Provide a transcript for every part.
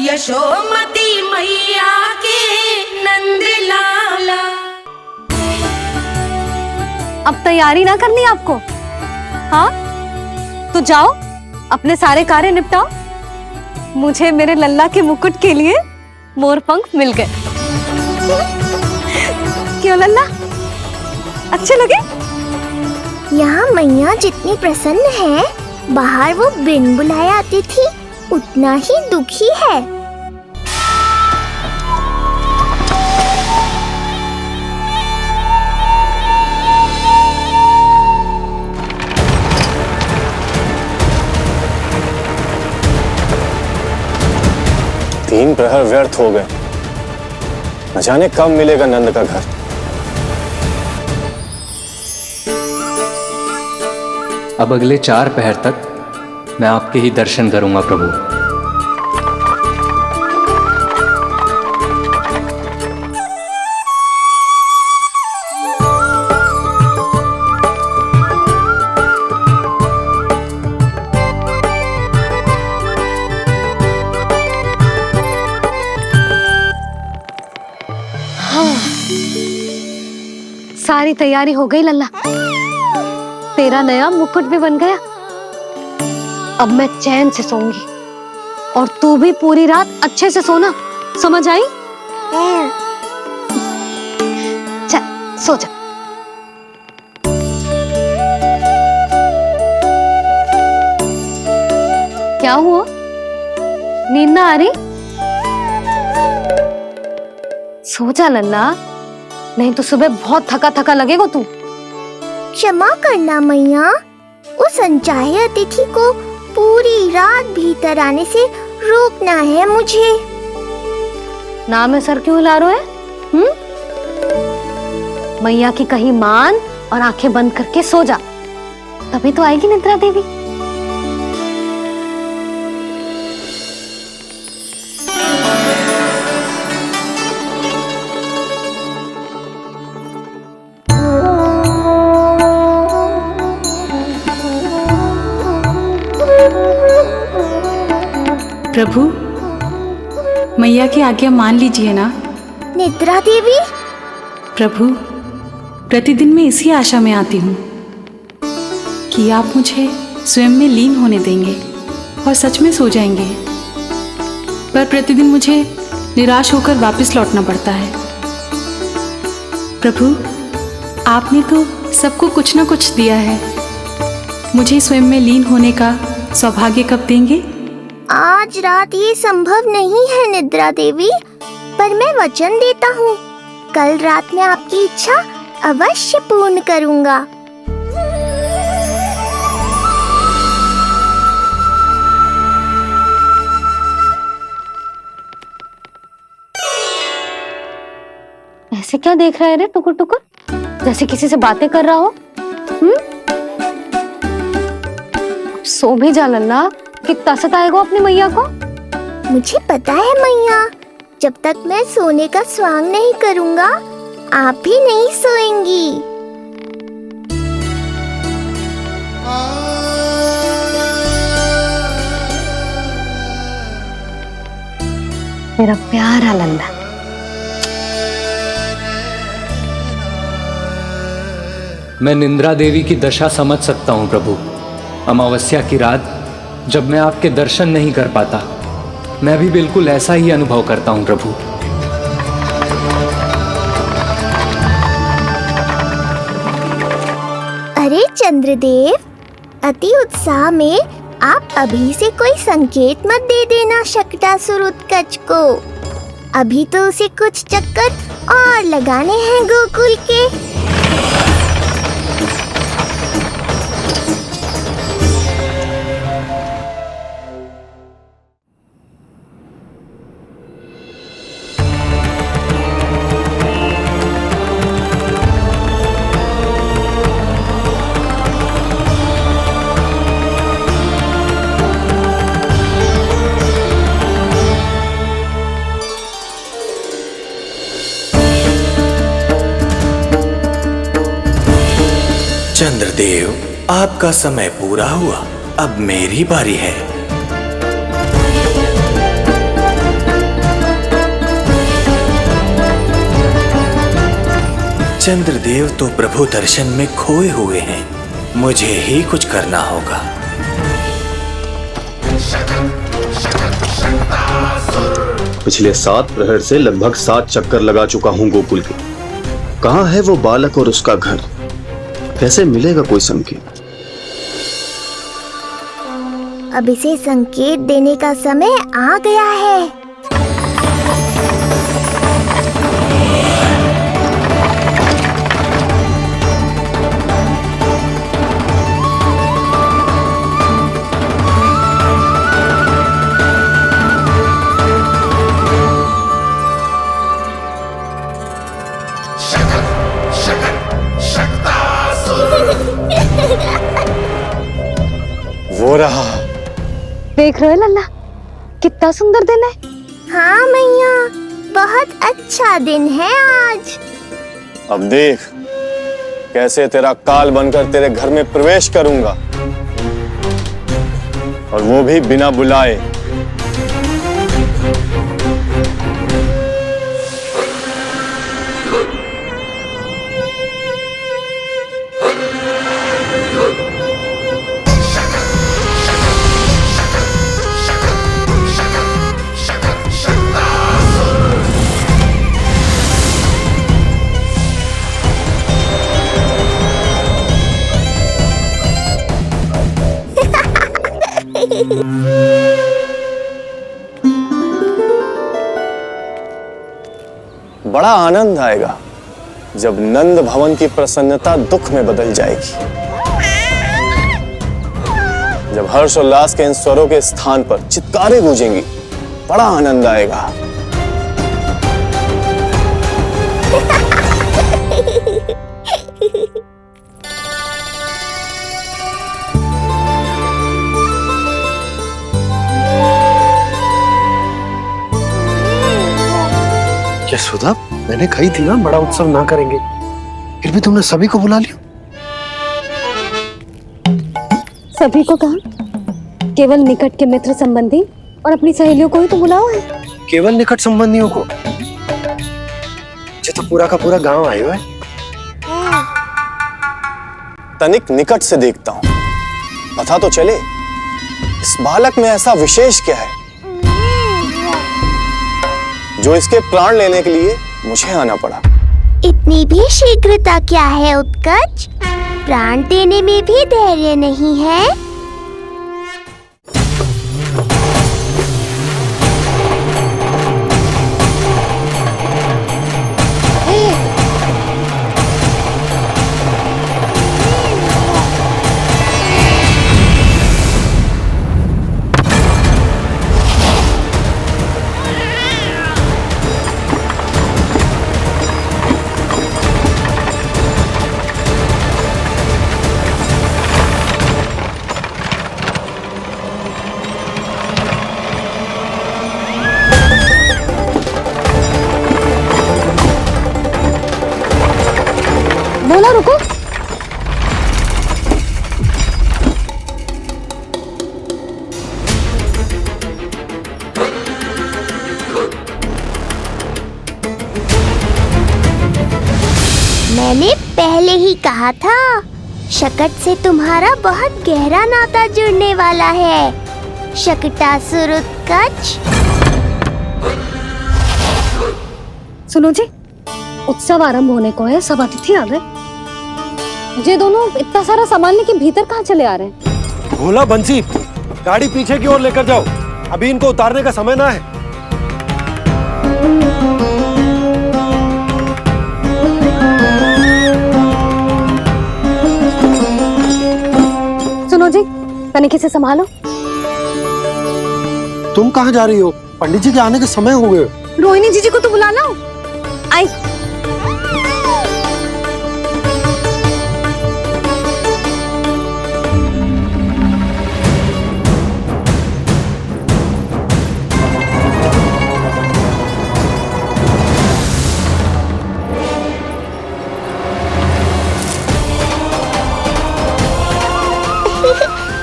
यशोमती मैया के नंद लाला। अब तैयारी ना करनी आपको? हाँ तो जाओ अपने सारे कार्य निपटाओ। मुझे मेरे लल्ला के मुकुट के लिए मोर पंख मिल गए। क्यों लल्ला, अच्छे लगे? यहाँ मैया जितनी प्रसन्न है, बाहर वो बिन बुलाए आती थी उतना ही दुखी है। तीन प्रहर व्यर्थ हो गए, न जाने कब मिलेगा नंद का घर। अब अगले 4 पहर तक मैं आपके ही दर्शन करूंगा प्रभु। सारी तैयारी हो गई लल्ला, तेरा नया मुकुट भी बन गया। अब मैं चैन से सोऊंगी और तू भी पूरी रात अच्छे से सोना, समझ आई? चल सो जा। क्या हुआ, नींद ना आ रही? सो जा लल्ला, नहीं तो सुबह बहुत थका थका लगेगा तू। क्षमा करना मैया, उस अनचाहे अतिथि को पूरी रात भीतर आने से रोकना है मुझे। ना में सर क्यों हिला रहे हैं? मैया की कही मान और आंखें बंद करके सो जा, तभी तो आएगी निद्रा देवी। प्रभु, मैया की आज्ञा मान लीजिए ना। निद्रा देवी? प्रभु, प्रतिदिन मैं इसी आशा में आती हूँ कि आप मुझे स्वयं में लीन होने देंगे और सच में सो जाएंगे, पर प्रतिदिन मुझे निराश होकर वापस लौटना पड़ता है। प्रभु, आपने तो सबको कुछ ना कुछ दिया है, मुझे स्वयं में लीन होने का सौभाग्य कब देंगे? आज रात ये संभव नहीं है निद्रा देवी, पर मैं वचन देता हूँ कल रात में आपकी इच्छा अवश्य पूर्ण करूँगा। ऐसे क्या देख रहा है रे टुकुर टुकुर, जैसे किसी से बातें कर रहा हो? सो भी जा लल्ला, कितना सताएगा अपनी मैया को। मुझे पता है मैया, जब तक मैं सोने का स्वांग नहीं करूँगा आप भी नहीं सोएंगी। मेरा प्यारा लल्ला। मैं निंद्रा देवी की दशा समझ सकता हूँ प्रभु। अमावस्या की रात जब मैं आपके दर्शन नहीं कर पाता, मैं भी बिल्कुल ऐसा ही अनुभव करता हूँ प्रभु। अरे चंद्रदेव, अति उत्साह में आप अभी से कोई संकेत मत दे देना शकटासुर उत्कच को। अभी तो उसे कुछ चक्कर और लगाने हैं गोकुल के। चंद्रदेव, आपका समय पूरा हुआ, अब मेरी बारी है। चंद्रदेव तो प्रभु दर्शन में खोए हुए हैं, मुझे ही कुछ करना होगा। पिछले 7 प्रहर से लगभग 7 चक्कर लगा चुका हूं गोकुल के। कहां है वो बालक और उसका घर? कैसे मिलेगा कोई संकेत? अब इसे संकेत देने का समय आ गया है। वो रहा। देख रहे हो लल्ला, कितना सुंदर दिन है। हाँ मैया, बहुत अच्छा दिन है आज। अब देख कैसे तेरा काल बनकर तेरे घर में प्रवेश करूंगा, और वो भी बिना बुलाए। बड़ा आनंद आएगा जब नंद भवन की प्रसन्नता दुख में बदल जाएगी, जब हर्षोल्लास के इन स्वरों के स्थान पर चित्कारें गूंजेंगी। बड़ा आनंद आएगा। यशोदा, मैंने कही थी ना बड़ा उत्सव ना करेंगे, फिर भी तुमने सभी को बुला लिया। सभी को कहा? केवल निकट के मित्र संबंधी और अपनी सहेलियों को ही तो बुलाओ है। केवल निकट संबंधियों को? ये तो पूरा का पूरा गांव आया हुआ है। तनिक निकट से देखता हूं, पता तो चले इस बालक में ऐसा विशेष क्या है जो इसके प्राण लेने के लिए मुझे आना पड़ा। इतनी भी शीघ्रता क्या है उत्कच? प्राण देने में भी धैर्य नहीं है। बोला रुको। मैंने पहले ही कहा था, शकट से तुम्हारा बहुत गहरा नाता जुड़ने वाला है। शकटासुर उत्कच। सुनो जी, उत्सव आरंभ होने को है, सब अतिथि आ गए। ये दोनों इतना सारा सामान लेके भीतर कहाँ चले आ रहे हैं? भोला बंसी, गाड़ी पीछे की ओर लेकर जाओ, अभी इनको उतारने का समय ना है। सुनो जी, तनिक से संभालो। तुम कहाँ जा रही हो? पंडित जी के आने के समय हो गए। रोहिणी जीजी को तो बुला लो। आई।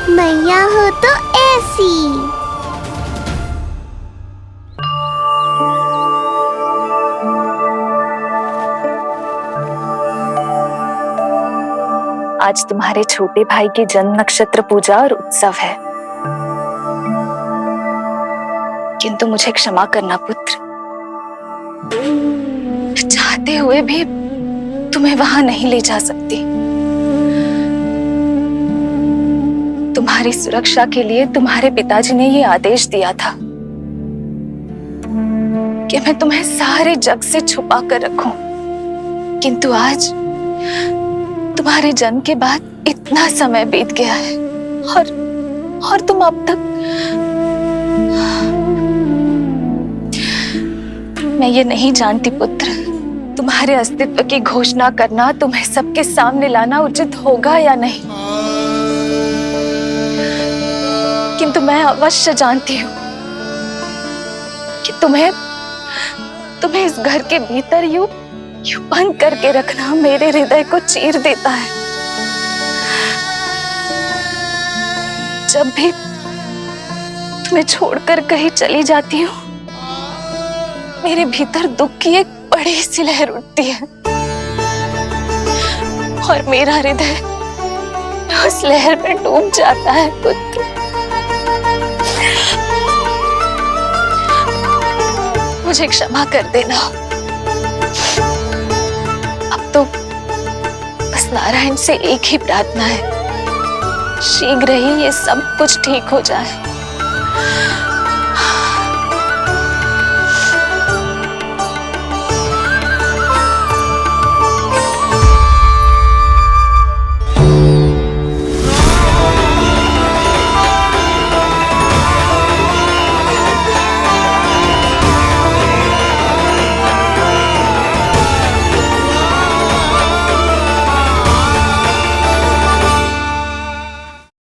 मैया हो तो ऐसी। आज तुम्हारे छोटे भाई की जन्म नक्षत्र पूजा और उत्सव है, किंतु मुझे क्षमा करना पुत्र, चाहते हुए भी तुम्हें वहां नहीं ले जा सकती। तुम्हारी सुरक्षा के लिए तुम्हारे पिताजी ने ये आदेश दिया था कि मैं तुम्हें सारे जग से छुपा कर रखूं, किंतु आज तुम्हारे जन्म के बाद इतना समय बीत गया है और तुम अब तक। मैं ये नहीं जानती पुत्र, तुम्हारे अस्तित्व की घोषणा करना, तुम्हें सबके सामने लाना उचित होगा या नहीं, किंतु मैं अवश्य जानती हूँ कि तुम्हें इस घर के भीतर यूं बंद करके रखना मेरे हृदय को चीर देता है। जब भी तुम्हें छोड़कर कहीं चली जाती हूँ, मेरे भीतर दुख की एक बड़ी सी लहर उठती है और मेरा हृदय उस लहर में डूब जाता है पुत्र। मुझे क्षमा कर देना। अब तो बस नारायण से एक ही प्रार्थना है, शीघ्र ही ये सब कुछ ठीक हो जाए।